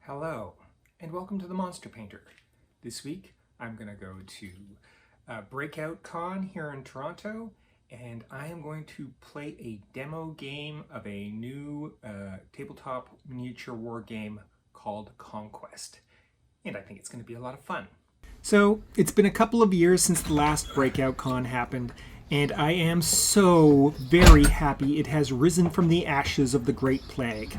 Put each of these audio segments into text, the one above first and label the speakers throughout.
Speaker 1: Hello, and welcome to the Monster Painter. This week, I'm going to go to Breakout Con here in Toronto, and I am going to play a demo game of a new tabletop miniature war game called Conquest. And I think it's going to be a lot of fun. So, it's been a couple of years since the last Breakout Con happened, and I am so very happy it has risen from the ashes of the Great Plague.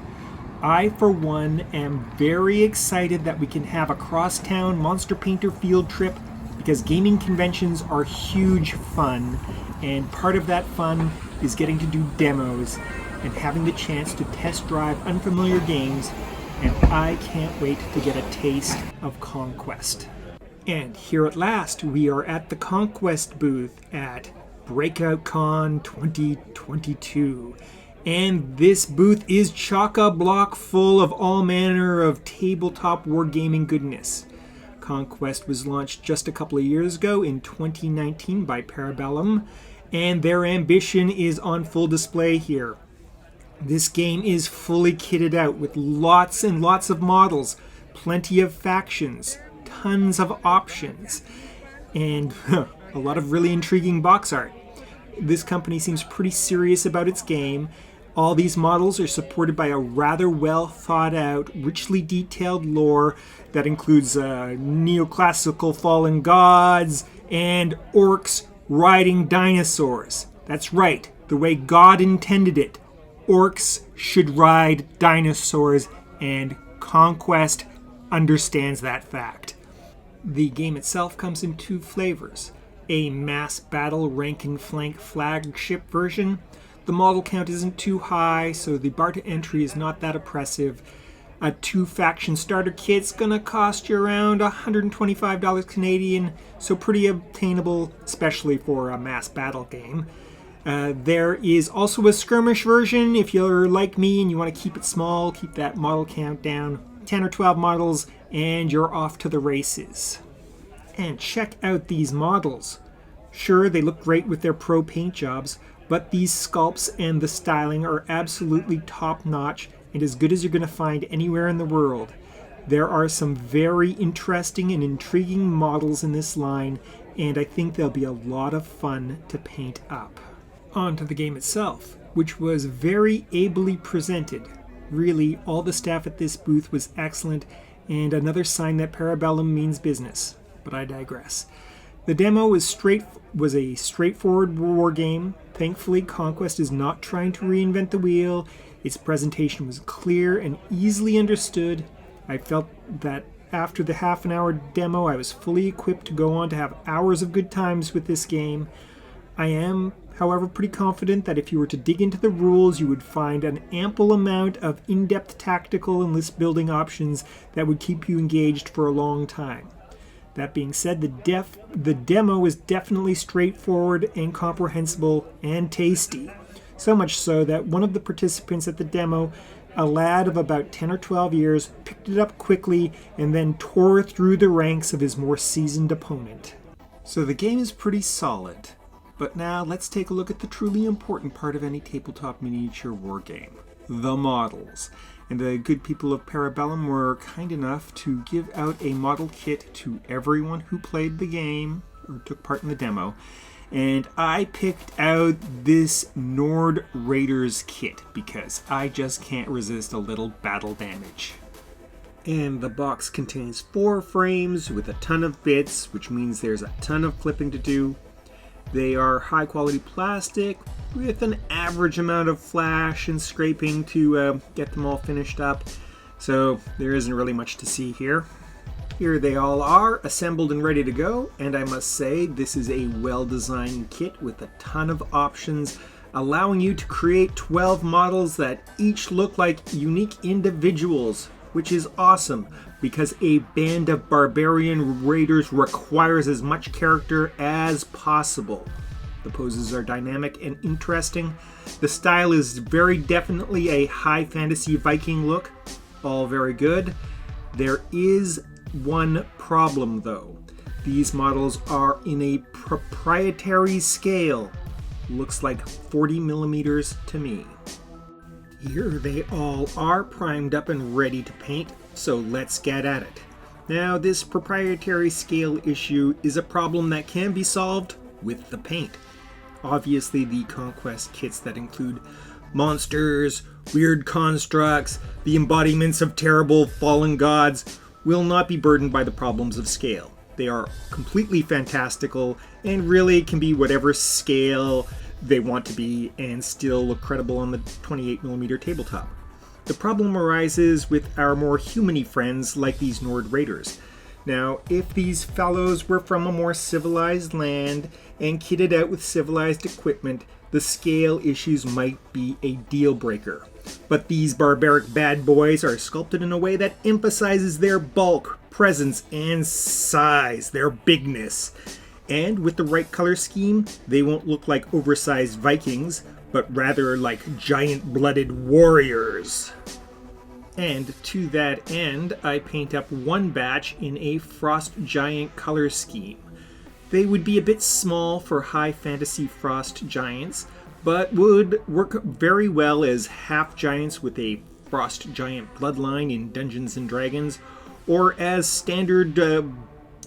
Speaker 1: I, for one, am very excited that we can have a crosstown Monster Painter field trip because gaming conventions are huge fun, and part of that fun is getting to do demos and having the chance to test drive unfamiliar games, and I can't wait to get a taste of Conquest. And here at last, we are at the Conquest booth at Breakout Con 2022. And this booth is chock-a-block full of all manner of tabletop wargaming goodness. Conquest was launched just a couple of years ago in 2019 by Parabellum, and their ambition is on full display here. This game is fully kitted out with lots and lots of models, plenty of factions, tons of options, and a lot of really intriguing box art. This company seems pretty serious about its game. All these models are supported by a rather well thought out, richly detailed lore that includes neoclassical fallen gods and orcs riding dinosaurs. That's right, the way God intended it. Orcs should ride dinosaurs, and Conquest understands that fact. The game itself comes in two flavors: a mass battle rank and flank flagship version. The model count isn't too high, so the bar to entry is not that oppressive. A 2-faction starter kit's gonna cost you around $125 Canadian, so pretty obtainable, especially for a mass battle game. There is also a skirmish version if you're like me and you want to keep it small, keep that model count down. 10 or 12 models, and you're off to the races. And check out these models. Sure, they look great with their pro paint jobs, but these sculpts and the styling are absolutely top-notch and as good as you're going to find anywhere in the world. There are some very interesting and intriguing models in this line, and I think they'll be a lot of fun to paint up. On to the game itself, which was very ably presented. Really, all the staff at this booth was excellent, and another sign that Parabellum means business. But I digress. The demo was a straightforward war game. Thankfully, Conquest is not trying to reinvent the wheel. Its presentation was clear and easily understood. I felt that after the half-an-hour demo, I was fully equipped to go on to have hours of good times with this game. I am, however, pretty confident that if you were to dig into the rules, you would find an ample amount of in-depth tactical and list-building options that would keep you engaged for a long time. That being said, the demo is definitely straightforward and comprehensible and tasty. So much so that one of the participants at the demo, a lad of about 10 or 12 years, picked it up quickly and then tore through the ranks of his more seasoned opponent. So the game is pretty solid. But now let's take a look at the truly important part of any tabletop miniature war game: the models. And the good people of Parabellum were kind enough to give out a model kit to everyone who played the game or took part in the demo. And I picked out this Nord Raiders kit because I just can't resist a little battle damage. And the box contains 4 frames with a ton of bits, which means there's a ton of clipping to do. They are high quality plastic with an average amount of flash and scraping to get them all finished up. So there isn't really much to see here. Here they all are, assembled and ready to go, and I must say this is a well-designed kit with a ton of options, allowing you to create 12 models that each look like unique individuals, which is awesome because a band of barbarian raiders requires as much character as possible. The poses are dynamic and interesting. The style is very definitely a high fantasy Viking look. All very good. There is one problem though. These models are in a proprietary scale. Looks like 40 millimeters to me. Here they all are, primed up and ready to paint. So let's get at it. Now, this proprietary scale issue is a problem that can be solved with the paint. Obviously, the Conquest kits that include monsters, weird constructs, the embodiments of terrible fallen gods will not be burdened by the problems of scale. They are completely fantastical and really can be whatever scale they want to be and still look credible on the 28mm tabletop. The problem arises with our more human-y friends like these Nord Raiders. Now, if these fellows were from a more civilized land and kitted out with civilized equipment, the scale issues might be a deal breaker. But these barbaric bad boys are sculpted in a way that emphasizes their bulk, presence, and size, their bigness. And with the right color scheme, they won't look like oversized Vikings, but rather like giant-blooded warriors. And to that end, I paint up one batch in a Frost Giant color scheme. They would be a bit small for high fantasy Frost Giants, but would work very well as half giants with a Frost Giant bloodline in Dungeons & Dragons, or as standard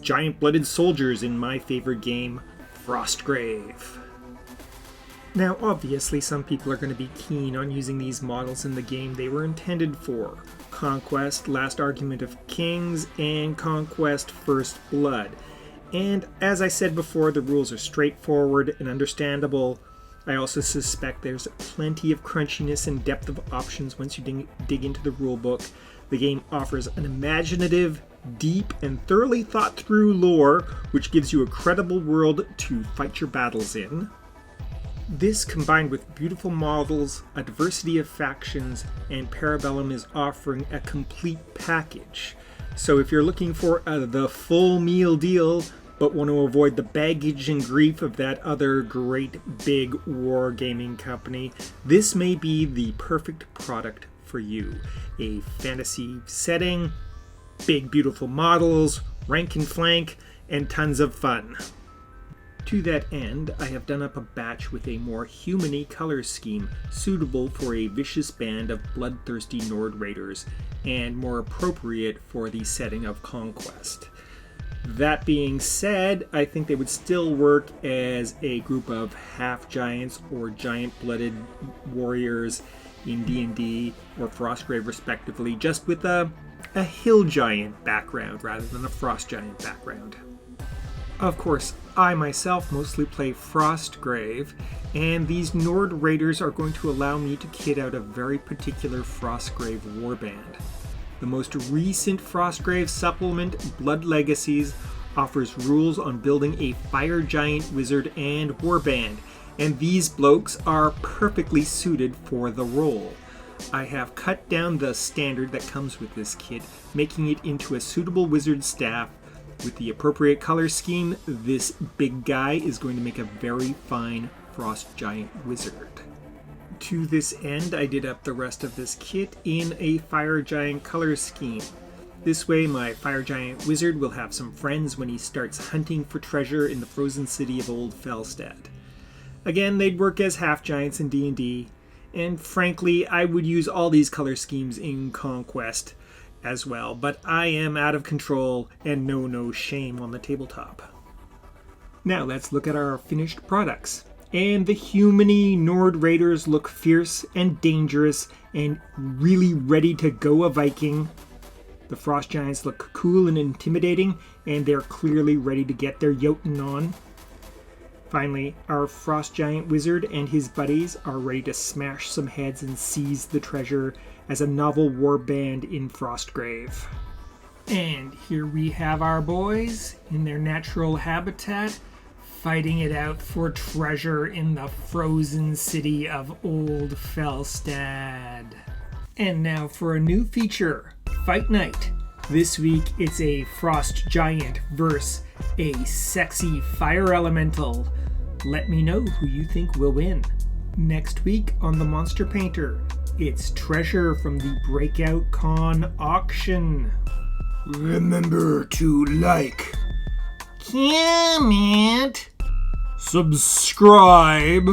Speaker 1: giant-blooded soldiers in my favorite game, Frostgrave. Now, obviously, some people are going to be keen on using these models in the game they were intended for. Conquest, Last Argument of Kings, and Conquest First Blood. And as I said before, the rules are straightforward and understandable. I also suspect there's plenty of crunchiness and depth of options once you dig into the rulebook. The game offers an imaginative, deep, and thoroughly thought-through lore, which gives you a credible world to fight your battles in. This, combined with beautiful models, a diversity of factions, and Parabellum is offering a complete package. So if you're looking for the full meal deal, but want to avoid the baggage and grief of that other great big wargaming company, this may be the perfect product for you. A fantasy setting, big beautiful models, rank and flank, and tons of fun. To that end, I have done up a batch with a more human-y color scheme suitable for a vicious band of bloodthirsty Nord Raiders and more appropriate for the setting of Conquest. That being said, I think they would still work as a group of half-giants or giant-blooded warriors in D&D or Frostgrave respectively, just with a hill giant background rather than a frost giant background. Of course, I myself mostly play Frostgrave, and these Nord Raiders are going to allow me to kit out a very particular Frostgrave warband. The most recent Frostgrave supplement, Blood Legacies, offers rules on building a fire giant wizard and warband, and these blokes are perfectly suited for the role. I have cut down the standard that comes with this kit, making it into a suitable wizard staff. With the appropriate color scheme, this big guy is going to make a very fine Frost Giant wizard. To this end, I did up the rest of this kit in a Fire Giant color scheme. This way, my Fire Giant wizard will have some friends when he starts hunting for treasure in the frozen city of Old Felstad. Again, they'd work as half-giants in D&D, and frankly, I would use all these color schemes in Conquest as well, but I am out of control and know no shame on the tabletop. Now let's look at our finished products. And the human-y Nord Raiders look fierce and dangerous and really ready to go a Viking. The Frost Giants look cool and intimidating, and they're clearly ready to get their Jotun on. Finally, our Frost Giant wizard and his buddies are ready to smash some heads and seize the treasure as a novel warband in Frostgrave. And here we have our boys in their natural habitat, fighting it out for treasure in the frozen city of Old Felstad. And now for a new feature, Fight Night. This week it's a Frost Giant versus a sexy Fire Elemental. Let me know who you think will win. Next week on The Monster Painter, it's treasure from the Breakout Con auction. Remember to like, comment, subscribe,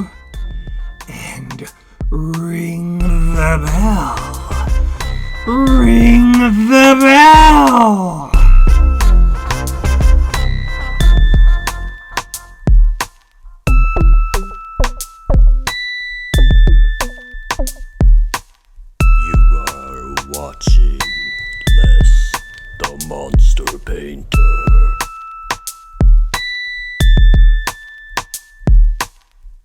Speaker 1: and ring the bell. Ring the bell!
Speaker 2: You are watching Les the Monster Painter.